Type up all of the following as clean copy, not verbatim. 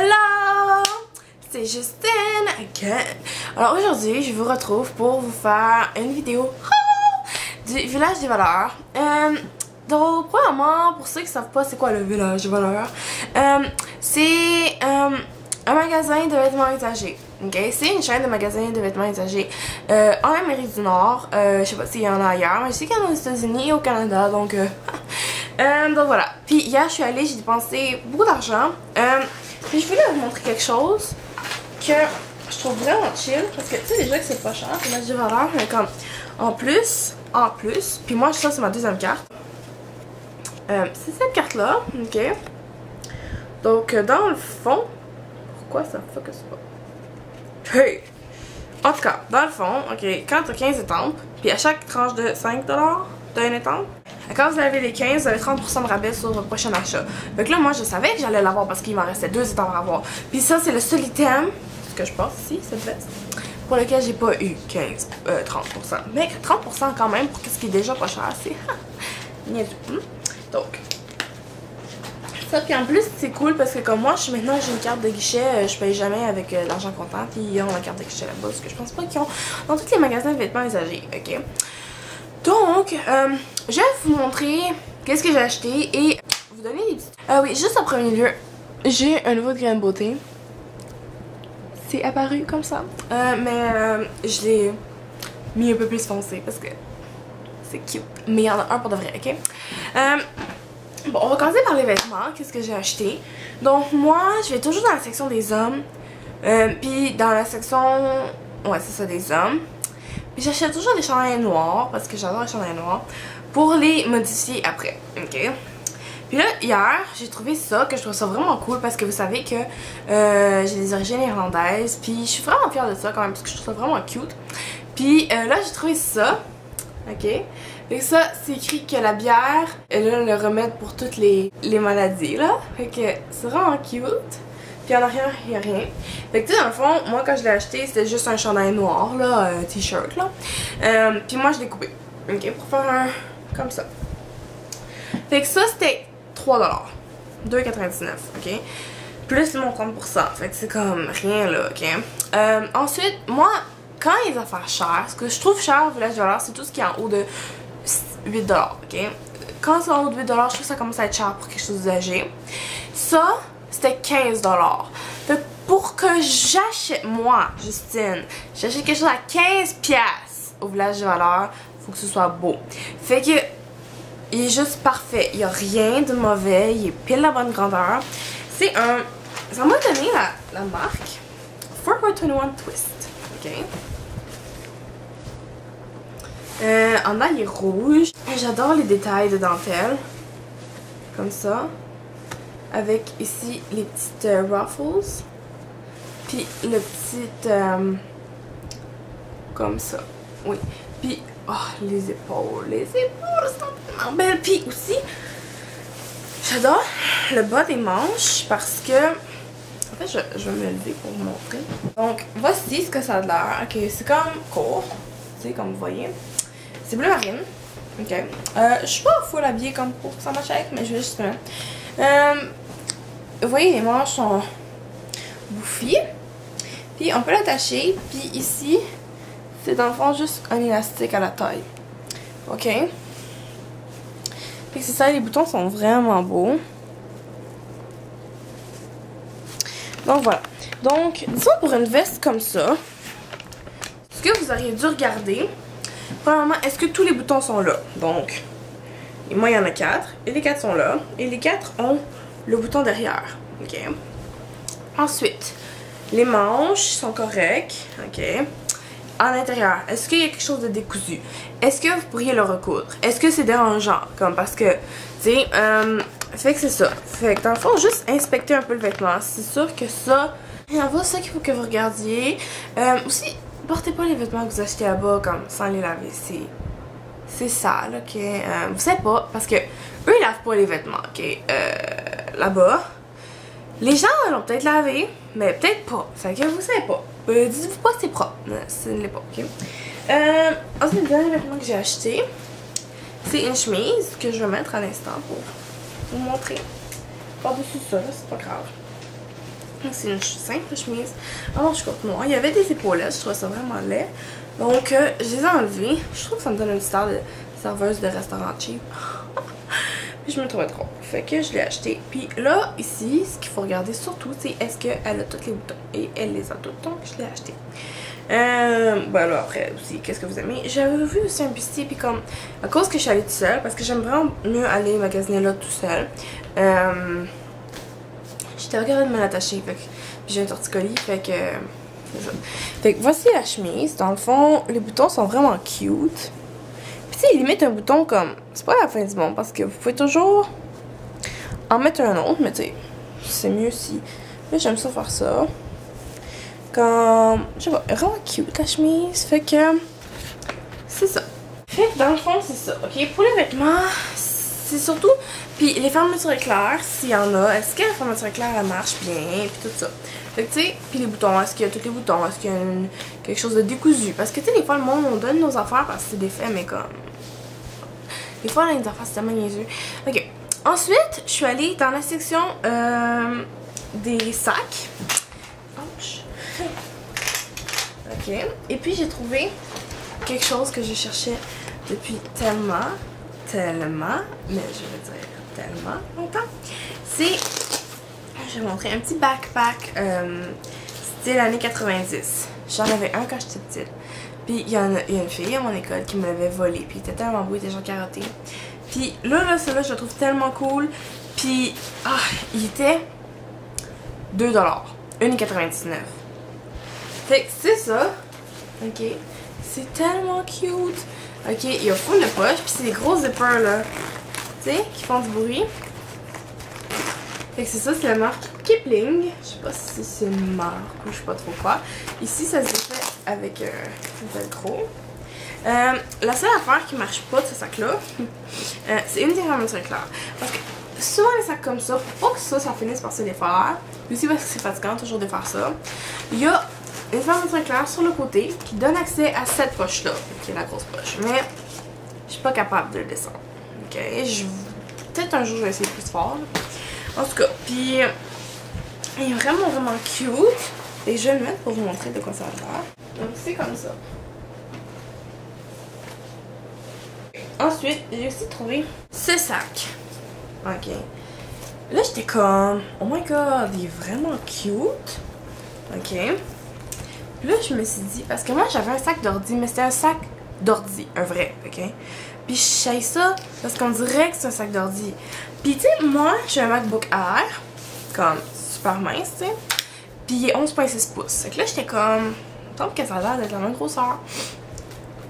Hello! C'est Justine again. Alors aujourd'hui, je vous retrouve pour vous faire une vidéo du village des valeurs. Donc, premièrement, pour ceux qui ne savent pas c'est quoi le village des valeurs, c'est un magasin de vêtements usagés. Okay? C'est une chaîne de magasins de vêtements usagés en Amérique du Nord. Je sais pas s'il y en a ailleurs, mais je sais qu'il y en a aux États-Unis et au Canada. Donc voilà. Puis hier, je suis allée, j'ai dépensé beaucoup d'argent. Puis je voulais vous montrer quelque chose que je trouve vraiment chill. Parce que tu sais déjà que c'est pas cher, c'est mettre des valeurs, mais comme en plus, puis moi ça c'est ma deuxième carte. C'est cette carte là, ok. Donc dans le fond, pourquoi ça focus pas? Hey! En tout cas, dans le fond, ok, quand tu as 15 étampes, puis à chaque tranche de 5$, tu as une étampe. Quand vous avez les 15, vous avez 30% de rabais sur votre prochain achat. Donc là, moi, je savais que j'allais l'avoir parce qu'il m'en restait 2 étampes à avoir. Puis ça, c'est le seul item, ce que je pense ici, cette veste, pour lequel j'ai pas eu 30%. Mais 30% quand même, pour ce qui est déjà pas cher, c'est niaiseux. Donc, ça, puis en plus, c'est cool parce que comme moi, maintenant, j'ai une carte de guichet, je paye jamais avec l'argent comptant, puis ils ont la carte de guichet là-bas, parce que je pense pas qu'ils ont dans tous les magasins de vêtements usagés, ok? Donc, je vais vous montrer qu'est-ce que j'ai acheté et vous donner des petites... oui, juste en premier lieu, j'ai un nouveau grain de beauté. C'est apparu comme ça. Mais je l'ai mis un peu plus foncé parce que c'est cute. Mais il y en a un pour de vrai, ok? Bon, on va commencer par les vêtements. Qu'est-ce que j'ai acheté? Donc, moi, je vais toujours dans la section des hommes. Puis dans la section... Ouais, c'est ça, des hommes. Puis j'achète toujours des chandails noirs parce que j'adore les chandails noirs pour les modifier après, ok? Puis là, hier, j'ai trouvé ça, que je trouve ça vraiment cool parce que vous savez que j'ai des origines irlandaises. Puis je suis vraiment fière de ça quand même parce que je trouve ça vraiment cute. Puis là, j'ai trouvé ça, ok? Et ça, c'est écrit que la bière est là le remède pour toutes les maladies, là. Fait que c'est vraiment cute. Puis en arrière, il n'y a rien. Fait que tu sais, dans le fond, moi quand je l'ai acheté, c'était juste un chandail noir, là, t-shirt, là. Puis moi, je l'ai coupé, ok, pour faire un comme ça. Fait que ça, c'était 3$. 2,99$, ok. Plus mon 30%. Fait que c'est comme rien, là, ok. Ensuite, moi, quand les affaires chères, ce que je trouve cher au village des valeurs, c'est tout ce qui est en haut de 8$, ok. Quand c'est en haut de 8$, je trouve que ça commence à être cher pour quelque chose d'usagé. Ça, c'était 15$. Fait que pour que j'achète, moi, Justine, j'achète quelque chose à 15$ au village des valeurs, faut que ce soit beau. Fait que, il est juste parfait. Il n'y a rien de mauvais. Il est pile la bonne grandeur. C'est un... Ça m'a donné la marque Forever 21 Twist. Ok. En bas, il est rouge. J'adore les détails de dentelle. Comme ça. Avec ici les petites ruffles. Puis le petit... comme ça. Oui. Puis, oh, les épaules. Les épaules sont tellement belles. Puis aussi, j'adore le bas des manches parce que... En fait, je vais me lever pour vous montrer. Donc, voici ce que ça a l'air. Ok, c'est comme court. Tu sais, comme vous voyez. C'est bleu marine. Ok. Je suis pas full habillée comme pour que ça marche avec, mais je vais juste mettre. Vous voyez, les manches sont bouffies. Puis, on peut l'attacher. Puis ici... c'est dans le fond juste un élastique à la taille. Ok? Fait que c'est ça, les boutons sont vraiment beaux. Donc voilà. Donc, disons pour une veste comme ça, ce que vous auriez dû regarder, premièrement, est-ce que tous les boutons sont là? Donc, et moi il y en a 4, et les 4 sont là, et les 4 ont le bouton derrière. Ok? Ensuite, les manches sont correctes. Ok? À l'intérieur, est-ce qu'il y a quelque chose de décousu? Est-ce que vous pourriez le recoudre? Est-ce que c'est dérangeant? Comme parce que, tu sais, fait que c'est ça. Fait que dans le fond, juste inspecter un peu le vêtement. C'est sûr que ça, il y en a ça qu'il faut que vous regardiez. Aussi, portez pas les vêtements que vous achetez là-bas comme sans les laver. C'est sale, ok? Vous savez pas, parce que eux, ils lavent pas les vêtements, ok? Là-bas. Les gens l'ont peut-être lavé, mais peut-être pas. Fait que vous savez pas. Dites-vous pas que c'est propre. Ce ne l'est pas, ok? Ensuite, le dernier vêtement que j'ai acheté, c'est une chemise que je vais mettre à l'instant pour vous montrer. Par-dessus ça, c'est pas grave. C'est une simple chemise en manche courte noire. Il y avait des épaulettes, je trouvais ça vraiment laid. Donc, je les ai enlevées. Je trouve que ça me donne une star de serveuse de restaurant cheap. Puis je me trouvais trop. Fait que je l'ai acheté. Puis là, ici, ce qu'il faut regarder surtout, c'est est-ce qu'elle a tous les boutons. Et elle les a tous, donc je l'ai acheté. Ben là, après aussi, qu'est-ce que vous aimez? J'avais vu aussi un bustier, puis comme, à cause que je suis allée toute seule, parce que j'aime vraiment mieux aller magasiner là tout seul. J'étais regardée de me l'attacher, fait que j'ai un torticolis, fait que c'est ça. Fait que voici la chemise. Dans le fond, les boutons sont vraiment cute. Puis tu sais, limite un bouton comme, c'est pas la fin du monde, parce que vous pouvez toujours en mettre un autre, mais tu sais, c'est mieux si. Là, j'aime ça faire ça. Comme, je sais pas, vraiment cute la chemise. Fait que, c'est ça. Fait que dans le fond, c'est ça. Ok, pour les vêtements, c'est surtout. Puis les fermetures éclairs, s'il y en a, est-ce que la fermeture éclair elle marche bien, puis tout ça. Fait que tu sais, puis les boutons, est-ce qu'il y a tous les boutons, est-ce qu'il y a quelque chose de décousu. Parce que tu sais, des fois, le monde, on donne nos affaires parce que c'est des faits, mais comme. Des fois, là, les affaires, c'est tellement niaiseux. Ok. Ensuite, je suis allée dans la section des sacs. Ouch. Ok. Et puis, j'ai trouvé quelque chose que je cherchais depuis tellement, mais je veux dire tellement longtemps. C'est, je vais montrer un petit backpack style années 90. J'en avais un quand j'étais petite. Puis il y a une fille à mon école qui me l'avait volé. Puis il était tellement beau, il était genre carotté. Puis là, celui-là, je le trouve tellement cool. Puis, il était 2$. 1,99$. Fait que c'est ça. Ok. C'est tellement cute. Ok, il y a full de poches. Puis c'est des gros zippers là. Tu sais, qui font du bruit. Fait que c'est ça, c'est la marque Kipling. Je sais pas si c'est une marque ou je sais pas trop quoi. Ici, ça se fait avec un velcro. La seule affaire qui marche pas de ce sac-là, c'est une des fermetures éclairs. Parce que souvent les sacs comme ça, pour pas que ça finisse par se défaire, aussi parce que c'est fatigant toujours de faire ça, il y a une fermeture éclair sur le côté qui donne accès à cette poche-là, qui est la grosse poche. Mais je suis pas capable de le descendre. Ok, peut-être un jour je vais essayer plus fort. En tout cas, puis il est vraiment cute. Et je vais le mettre pour vous montrer de quoi ça a l'air. Donc c'est comme ça. Ensuite, j'ai aussi trouvé ce sac. Ok. Là, j'étais comme, oh my god, il est vraiment cute. Ok. Puis là, je me suis dit, parce que moi, j'avais un sac d'ordi, mais c'était un sac d'ordi, un vrai, ok. Puis je sais ça parce qu'on dirait que c'est un sac d'ordi. Puis tu sais, moi, j'ai un MacBook Air, comme super mince, tu sais. Puis il est 11,6 pouces. Fait que là, j'étais comme, il semble que ça a l'air d'être la même grosseur.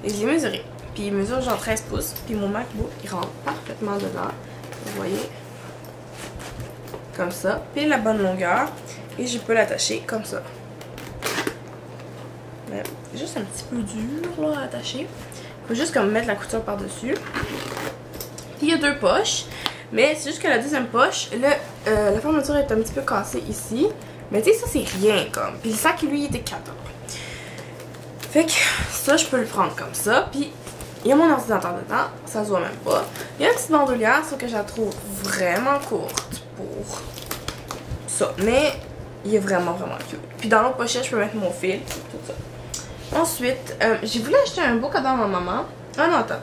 Et je l'ai mesuré. Puis il mesure genre 13 pouces. Puis mon MacBook, il rentre parfaitement dedans. Vous voyez. Comme ça. Puis la bonne longueur. Et je peux l'attacher comme ça. C'est juste un petit peu dur là à attacher. Faut juste comme mettre la couture par-dessus. Puis il y a deux poches. Mais c'est juste que la deuxième poche, là, la fermeture est un petit peu cassée ici. Mais tu sais, ça c'est rien comme. Puis le sac, lui, il était 14. Fait que ça, je peux le prendre comme ça. Puis il y a mon ordinateur dedans. Ça se voit même pas. Il y a une petite bandoulière, sauf que je la trouve vraiment courte pour ça. Mais il est vraiment cute. Puis dans l'autre pochette, je peux mettre mon fil. Tout ça. Ensuite, j'ai voulu acheter un beau cadeau à ma maman. Ah non, attends.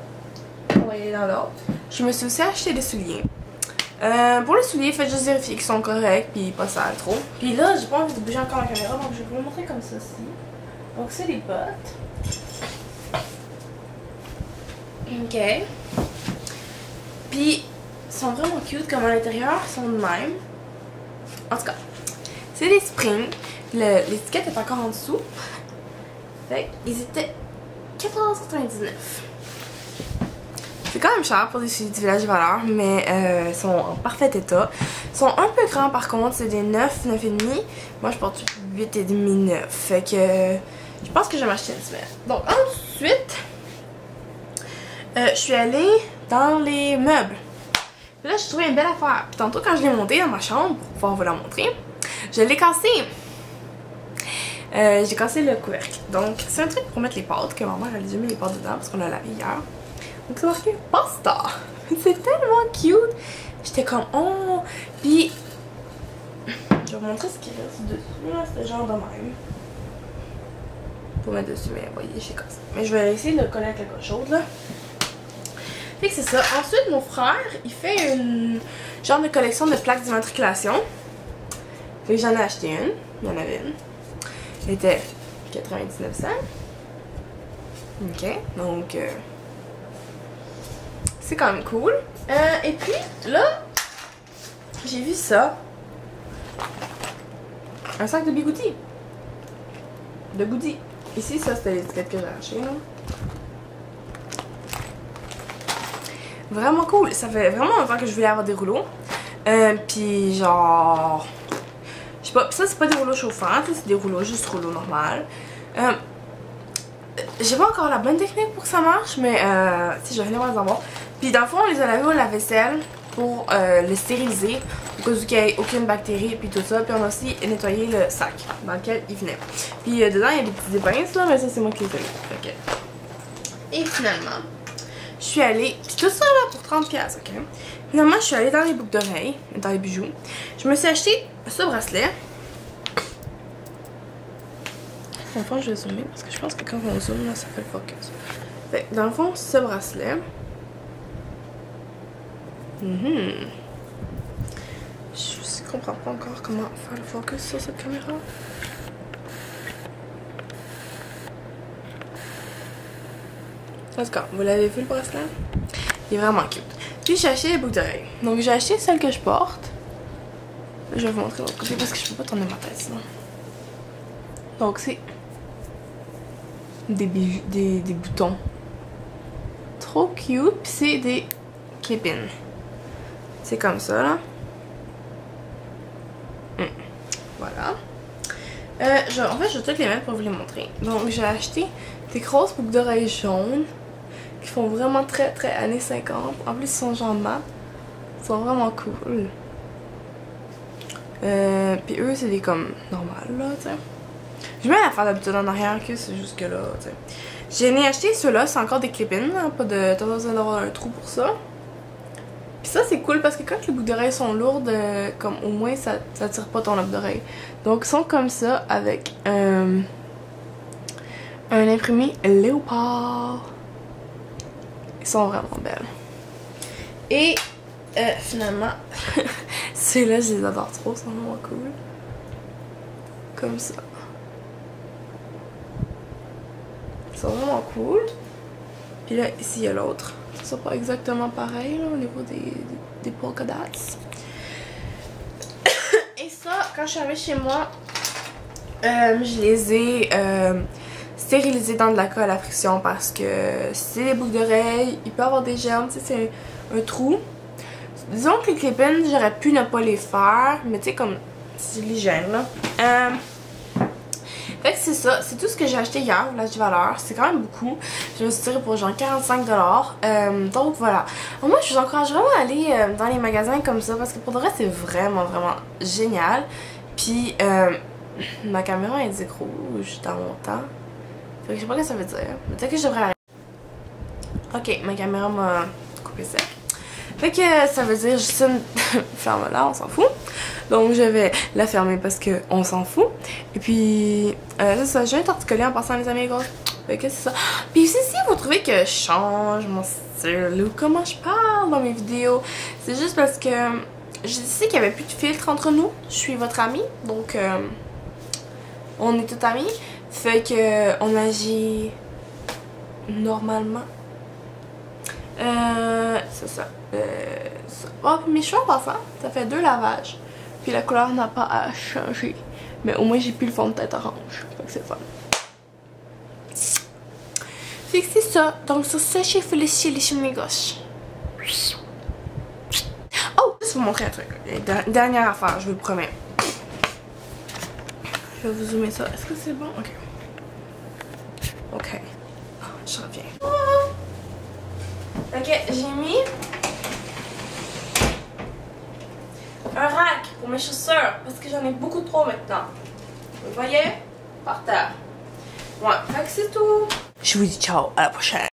On va aller dans l'autre. Je me suis aussi acheté des souliers. Pour les souliers, faites juste vérifier qu'ils sont corrects puis pas sales trop. Puis là, j'ai pas envie de bouger encore la caméra, donc je vais vous le montrer comme ceci. Donc c'est les bottes. Ok. Puis ils sont vraiment cute, comme à l'intérieur, ils sont de même. En tout cas, c'est des springs. L'étiquette est encore en dessous. Fait qu'ils étaient 14,99. C'est quand même cher pour des souliers du Village Valeur, mais ils sont en parfait état. Ils sont un peu grands par contre, c'est des 9, 9,5. Moi je porte 8,5, 9. Fait que je pense que je vais m'acheter une semaine. Donc ensuite, je suis allée dans les meubles. Là j'ai trouvé une belle affaire. Puis tantôt quand je l'ai montée dans ma chambre, pour pouvoir vous la montrer, je l'ai cassé. J'ai cassé le couvercle. Donc c'est un truc pour mettre les pâtes, que ma mère elle a déjà mis les pâtes dedans parce qu'on a lavé hier. Donc c'est marqué pasta. C'est tellement cute. J'étais comme oh. Puis je Je vais vous montrer ce qui reste dessus. Là, c'est genre de même. Pour mettre dessus, mais vous voyez, j'ai comme ça. Mais je vais essayer de le coller avec quelque chose là. Fait que c'est ça. Ensuite, mon frère, il fait une genre de collection de plaques d'immatriculation. Fait que j'en ai acheté une. Il y en avait une. Elle était 99 cents. Ok, donc c'est quand même cool. Et puis là, j'ai vu ça. Un sac de bigoudi. De goodies. Ici, ça c'était l'étiquette que j'ai acheté. Vraiment cool. Ça fait vraiment longtemps que je voulais avoir des rouleaux. Puis genre, je sais pas, ça c'est pas des rouleaux chauffants, c'est des rouleaux juste rouleaux normal. J'ai pas encore la bonne technique pour que ça marche, mais si je vais venir les avoir. Puis dans le fond, on les a lavés au lave-vaisselle pour les stériliser, au cas où il n'y ait aucune bactérie et puis tout ça. Puis on a aussi nettoyé le sac dans lequel il venait. Puis dedans, il y a des petites épinces là, mais ça c'est moi qui les ai mis. Okay. Et finalement, je suis allée, puis tout ça là pour 30$, ok? Finalement, je suis allée dans les boucles d'oreilles, dans les bijoux. Je me suis acheté ce bracelet. Dans le fond, je vais zoomer parce que je pense que quand on zoome, là, ça fait le focus. Fait, dans le fond, ce bracelet. Je comprends pas encore comment faire le focus sur cette caméra. En tout cas, vous l'avez vu le bracelet? Il est vraiment cute. Puis j'ai acheté les boucles d'oreilles. Donc j'ai acheté celle que je porte. Je vais vous montrer de l'autre côté parce que je peux pas tourner ma tête sinon. Donc c'est des boutons. Trop cute. Puis c'est des clip-in. C'est comme ça là. Voilà. En fait, je vais toutes les mettre pour vous les montrer. Donc j'ai acheté des grosses boucles d'oreilles jaunes qui font vraiment très très années 50. En plus, ils sont genre mat. Ils sont vraiment cool. Puis eux, c'est des comme normales là, tu sais. Je mets l'affaire d'habitude en arrière que c'est juste que là, tu sais. J'ai acheté ceux-là, c'est encore des clip-in, hein, pas de. T'as pas besoin d'avoir un trou pour ça. Puis ça, c'est cool parce que quand les boucles d'oreilles sont lourdes, comme au moins ça tire pas ton lobe d'oreille. Donc ils sont comme ça avec un imprimé léopard. Ils sont vraiment belles. Et finalement, ceux-là, je les adore trop, ils sont vraiment cool. Comme ça. Ils sont vraiment cool. Puis là, ici, il y a l'autre. C'est pas exactement pareil là, au niveau des polka dots. Et ça, quand je suis arrivée chez moi, je les ai stérilisés dans de la colle à friction parce que c'est des boucles d'oreilles, il peut y avoir des germes, tu sais, c'est un trou. Disons que les clip-in, j'aurais pu ne pas les faire, mais tu sais, comme c'est l'hygiène là. Fait que c'est ça, c'est tout ce que j'ai acheté hier, l'âge de valeur, c'est quand même beaucoup. Je me suis tirée pour genre 45$. Donc voilà. Moi je vous encourage vraiment à aller dans les magasins comme ça parce que pour de vrai c'est vraiment génial. Puis ma caméra elle dit rouge dans mon temps. Fait que je sais pas ce que ça veut dire. Mais peut-être que je devrais arrêter. Ok, ma caméra m'a coupé sec. Fait que ça veut dire juste une ferme-la, on s'en fout. Donc je vais la fermer parce que on s'en fout. Et puis c'est ça, je viens torticoler en passant les amis gros. Fait que c'est ça. Puis si vous trouvez que je change mon style ou comment je parle dans mes vidéos, c'est juste parce que je sais qu'il n'y avait plus de filtre entre nous. Je suis votre amie, donc on est toutes amies. Fait que on agit normalement. C'est ça. Oh, puis mes cheveux en passant, ça fait 2 lavages. Puis la couleur n'a pas à changer. Mais au moins j'ai plus le fond de tête orange. Fait que c'est fun. Fait que c'est ça. Donc sur ça, j'ai fait le ciel sur mes gauches. Oh! Je vais vous montrer un truc. Dernière affaire, je vous le promets. Je vais vous zoomer ça. Est-ce que c'est bon? Ok. Ok. Oh, je reviens. Ok, j'ai mis un rack pour mes chaussures parce que j'en ai beaucoup trop maintenant. Vous voyez? Par terre. Ouais, fait que c'est tout. Je vous dis ciao, à la prochaine.